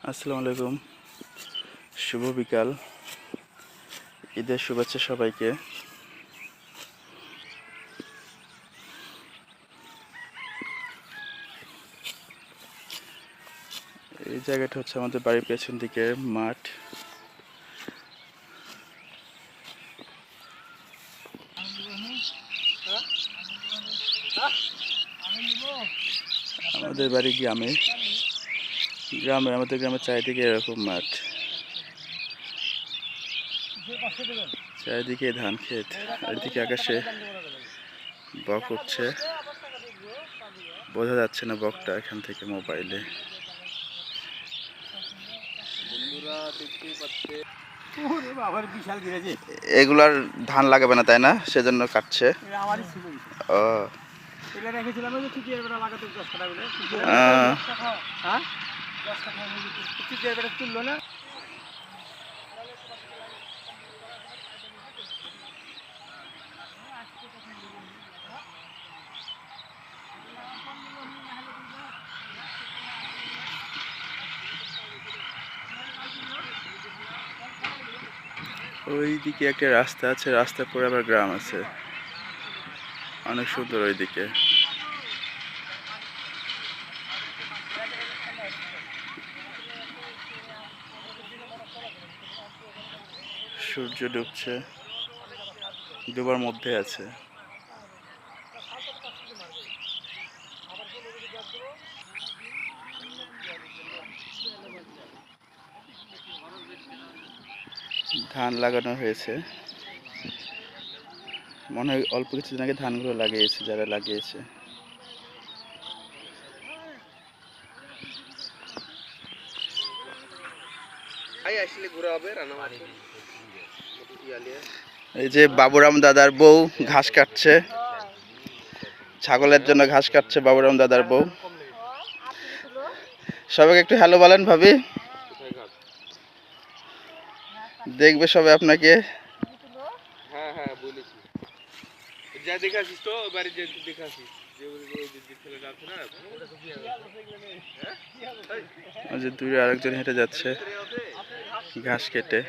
আসসালামু আলাইকুম, শুভ বিকাল। ঈদের শুভেচ্ছা সবাইকে। এই জায়গাটা হচ্ছে আমাদের বাড়ির পেছন দিকের মাঠ। আমাদের বাড়ি আমাদের গ্রামের চারিদিকে এরকম মাঠ, চারিদিকে ধান ক্ষেত। এদিকে আকাশে বক উঠছে, বোঝা যাচ্ছে না বকটা এখান থেকে মোবাইলে। এগুলার ধান লাগাবে না তাই না, সেজন্য কাটছে। ও ওইদিকে একটা রাস্তা আছে, রাস্তার পরে আবার গ্রাম আছে, অনেক সুন্দর ওইদিকে। সূর্য ডুবছে, ডুবার মধ্যে আছে। ধান লাগানো হয়েছে, মনে হয় অল্প কিছুদিন আগে ধানগুলো লাগিয়েছে যারা লাগিয়েছে। এই যে বাবুরাম দাদার বউ ঘাস কাটছে, ছাগলের জন্য ঘাস কাটছে বাবুরাম দাদার বউ। সবাইকে একটু হ্যালো বলেন ভাবি, দেখবে সবাই আপনাকে। দূরে আরেকজন হেঁটে যাচ্ছে ঘাস কেটে।